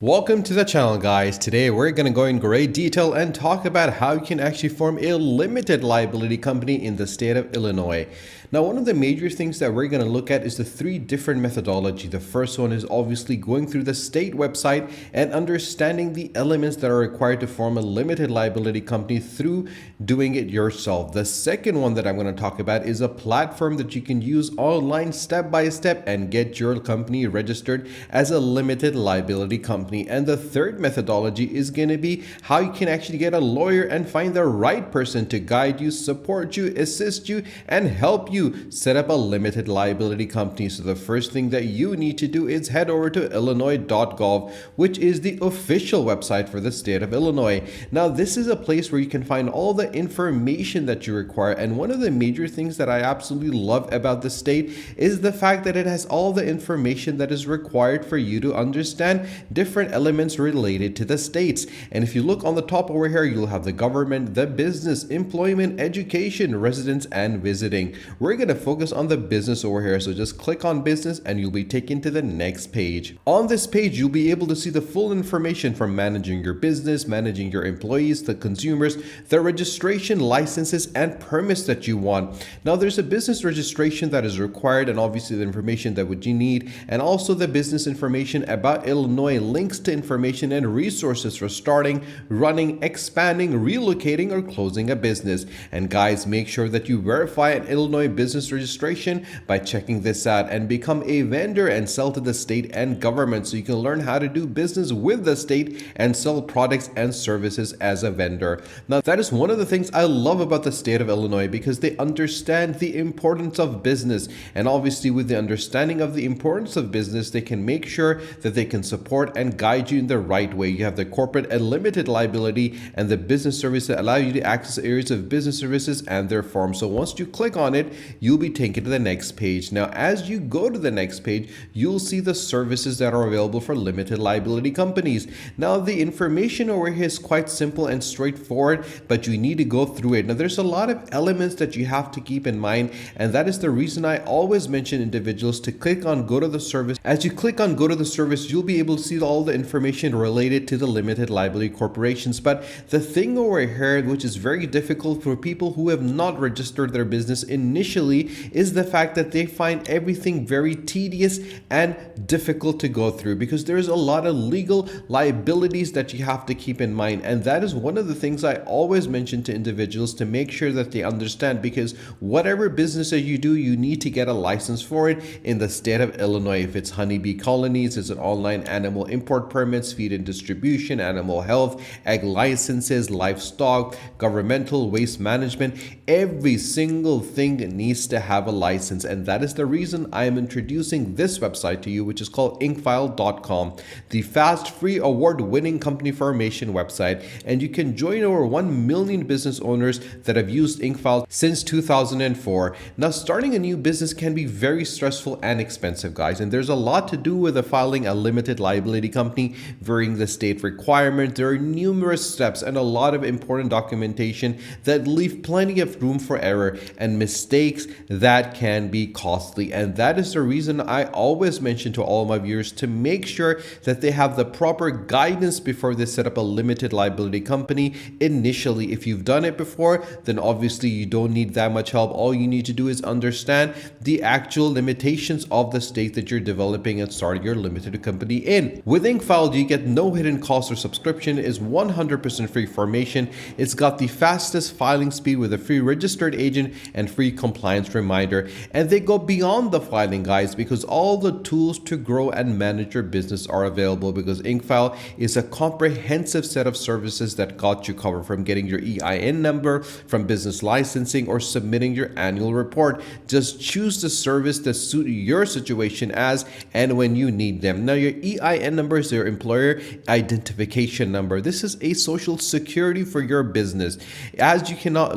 Welcome to the channel, guys. Today we're going to go in great detail and talk about how you can actually form a limited liability company in the state of Illinois. Now, one of the major things that we're going to look at is the three different methodology. The first one is obviously going through the state website and understanding the elements that are required to form a limited liability company through doing it yourself. The second one that I'm going to talk about is a platform that you can use online step by step and get your company registered as a limited liability company. And the third methodology is going to be how you can actually get a lawyer and find the right person to guide you, support you, assist you, and help you set up a limited liability company. So the first thing that you need to do is head over to illinois.gov, which is the official website for the state of Illinois. Now, this is a place where you can find all the information that you require. And one of the major things that I absolutely love about the state is the fact that it has all the information that is required for you to understand different elements related to the states. And if you look on the top over here, you'll have the government, the business, employment, education, residence, and visiting. We're going to focus on the business over here. So just click on business and you'll be taken to the next page. On this page, you'll be able to see the full information from managing your business, managing your employees, the consumers, the registration, licenses, and permits that you want. Now, there's a business registration that is required, and obviously the information that would you need, and also the business information about Illinois, links to information and resources for starting, running, expanding, relocating, or closing a business. And guys, make sure that you verify an Illinois business registration by checking this out and become a vendor and sell to the state and government, so you can learn how to do business with the state and sell products and services as a vendor. Now, that is one of the things I love about the state of Illinois, because they understand the importance of business, and obviously with the understanding of the importance of business, they can make sure that they can support and guide you in the right way. You have the corporate and limited liability and the business service that allow you to access areas of business services and their forms. So once you click on it, you'll be taken to the next page. Now, as you go to the next page, you'll see the services that are available for limited liability companies. Now, the information over here is quite simple and straightforward, but you need to go through it. Now, there's a lot of elements that you have to keep in mind, and that is the reason I always mention individuals to click on go to the service. As you click on go to the service, you'll be able to see all the information related to the limited liability corporations. But the thing over here, which is very difficult for people who have not registered their business initially, is the fact that they find everything very tedious and difficult to go through, because there's a lot of legal liabilities that you have to keep in mind. And that is one of the things I always mention to individuals to make sure that they understand, because whatever business that you do, you need to get a license for it in the state of Illinois. If it's honeybee colonies, it's an online animal import permits, feed and distribution, animal health, egg licenses, livestock, governmental, waste management, every single thing needs to have a license. And that is the reason I am introducing this website to you, which is called inkfile.com, the fast, free, award-winning company formation website. And you can join over 1 million business owners that have used Inkfile since 2004. Now, starting a new business can be very stressful and expensive, guys, and there's a lot to do with filing a limited liability company. Varying the state requirement, there are numerous steps and a lot of important documentation that leave plenty of room for error and mistakes that can be costly. And that is the reason I always mention to all my viewers to make sure that they have the proper guidance before they set up a limited liability company initially. If you've done it before, then obviously you don't need that much help. All you need to do is understand the actual limitations of the state that you're developing and starting your limited company in. With Inkfile, you get no hidden cost or subscription. It is 100% free formation. It's got the fastest filing speed with a free registered agent and free compliance reminder. And they go beyond the filing, guys, because all the tools to grow and manage your business are available, because Inkfile is a comprehensive set of services that got you covered, from getting your EIN number, from business licensing, or submitting your annual report. Just choose the service that suits your situation as and when you need them. Now, your EIN number is your employer identification number. This is a social security for your business. As you cannot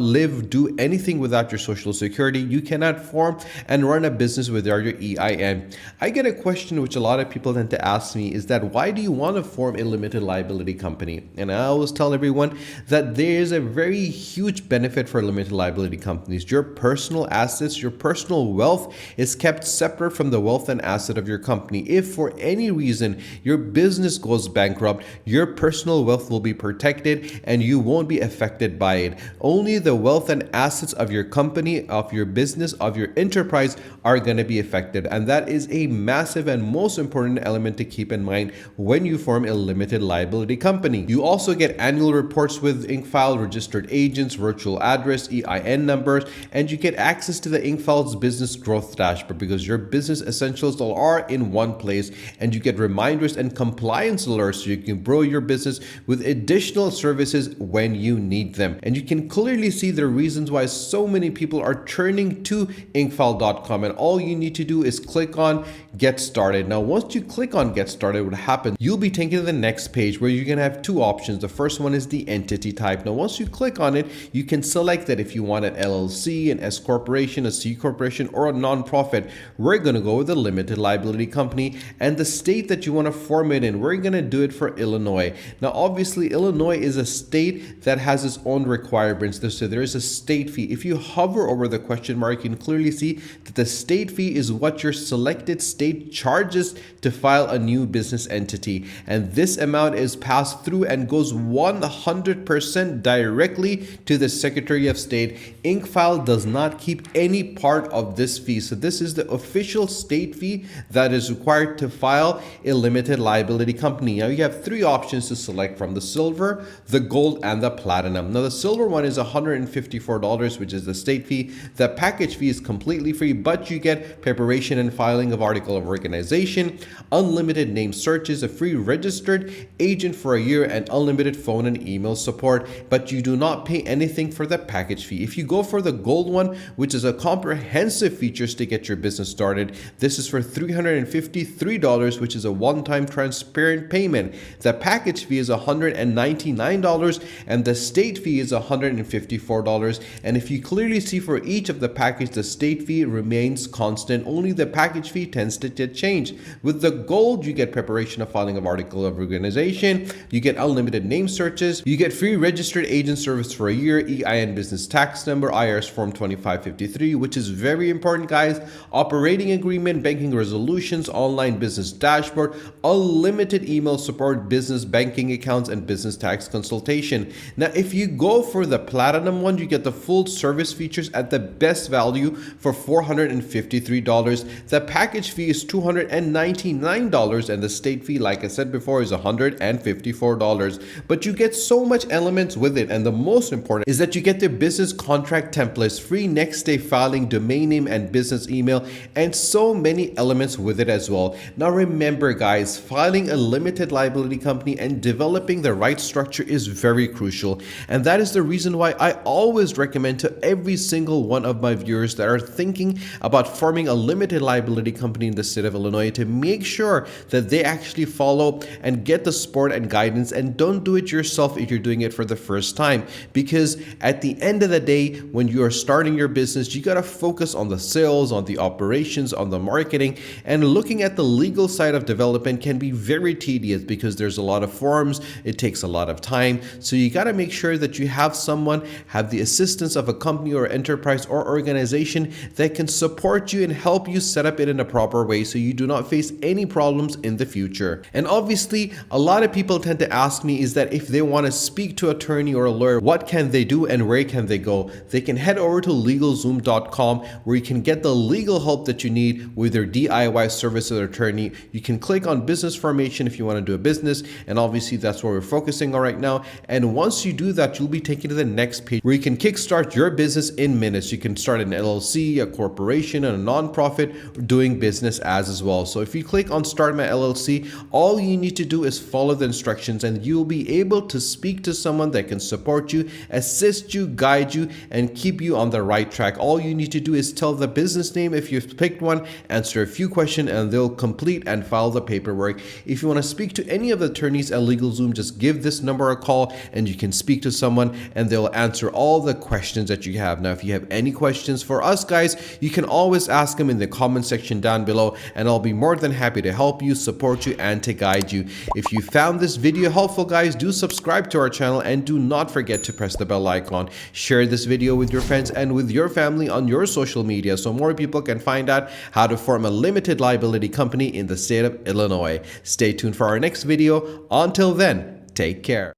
do anything without your social security, you cannot form and run a business without your EIN. I get a question which a lot of people tend to ask me, is that why do you want to form a limited liability company? And I always tell everyone that there is a very huge benefit for limited liability companies. Your personal assets, your personal wealth is kept separate from the wealth and asset of your company. If for any reason your business goes bankrupt, your personal wealth will be protected and you won't be affected by it. Only the wealth and assets of your company, of your business, of your enterprise are going to be affected. And that is a massive and most important element to keep in mind when you form a limited liability company. You also get annual reports with IncFile, registered agents, virtual address, EIN numbers, and you get access to the IncFile's business growth dashboard because your business essentials all are in one place, and you get reminders and compliance alerts so you can grow your business with additional services when you need them. And you can clearly see the reasons why so many people are turning to incfile.com, and all you need to do is click on Get Started. Now, once you click on Get Started, what happens? You'll be taken to the next page where you're going to have two options. The first one is the entity type. Now, once you click on it, you can select that if you want an LLC, an S corporation, a C corporation, or a nonprofit. We're going to go with a limited liability company, and the state that you want to form it in, we're going to do it for Illinois. Now, obviously, Illinois is a state that has its own requirements. So there is a state fee. If you hover over the question mark, you can clearly see that the state fee is what your selected state charges to file a new business entity. And this amount is passed through and goes 100% directly to the Secretary of State. IncFile does not keep any part of this fee. So this is the official state fee that is required to file a limited liability company. Now you have three options to select from: the silver, the gold, and the platinum. Now the silver one is $154, which is the state fee. The package fee is completely free, but you get preparation and filing of article of organization, unlimited name searches, a free registered agent for a year, and unlimited phone and email support, but you do not pay anything for the package fee. If you go for the gold one, which is a comprehensive features to get your business started, this is for $353, which is a one-time transparent payment. The package fee is $199 and the state fee is $154. And if you clearly see for each of the package, the state fee remains constant. Only the package fee tends to change. With the gold, you get preparation of filing of article of organization, you get unlimited name searches, you get free registered agent service for a year, EIN business tax number, IRS form 2553, which is very important, guys, operating agreement, banking resolutions, online business dashboard, unlimited email support, business banking accounts, and business tax consultation. Now, if you go for the platinum one, you get the full service features at the best value for $453. The package fee is $299 and the state fee, like I said before, is $154. But you get so much elements with it, and the most important is that you get the business contract templates, free next day filing, domain name and business email, and so many elements with it as well. Now remember, guys, filing a limited liability company and developing the right structure is very crucial, and that is the reason why I always recommend to every single one of my viewers that are thinking about forming a limited liability company in the state of Illinois to make sure that they actually follow and get the support and guidance, and don't do it yourself if you're doing it for the first time. Because at the end of the day, when you are starting your business, you got to focus on the sales, on the operations, on the marketing, and looking at the legal side of development can be very tedious because there's a lot of forms, it takes a lot of time. So you got to make sure that you have someone, have the assistance of a company or enterprise or organization that can support you and help you set up it in a proper way so you do not face any problems in the future. And obviously, a lot of people tend to ask me is that if they want to speak to an attorney or a lawyer, what can they do and where can they go? They can head over to LegalZoom.com where you can get the legal help that you need with their DIY service or attorney. You can click on business formation if you want to do a business, and obviously that's what we're focusing on right now. And once you do that, you'll be taken to the next page where you can kickstart your business in minutes. You can start an LLC, a corporation, and a nonprofit doing business as well. So if you click on Start My LLC, all you need to do is follow the instructions and you'll be able to speak to someone that can support you, assist you, guide you, and keep you on the right track. All you need to do is tell the business name if you've picked one, answer a few questions, and they'll complete and file the paperwork. If you want to speak to any of the attorneys at LegalZoom, just give this number a call and you can speak to someone and they'll answer all the questions that you have. Now, if you have any questions for us, guys, you can always ask them in the comment section down below, and I'll be more than happy to help you, support you, and to guide you. If you found this video helpful, guys, do subscribe to our channel and do not forget to press the bell icon. Share this video with your friends and with your family on your social media so more people can find out how to form a limited liability company in the state of Illinois. Stay tuned for our next video. Until then, take care.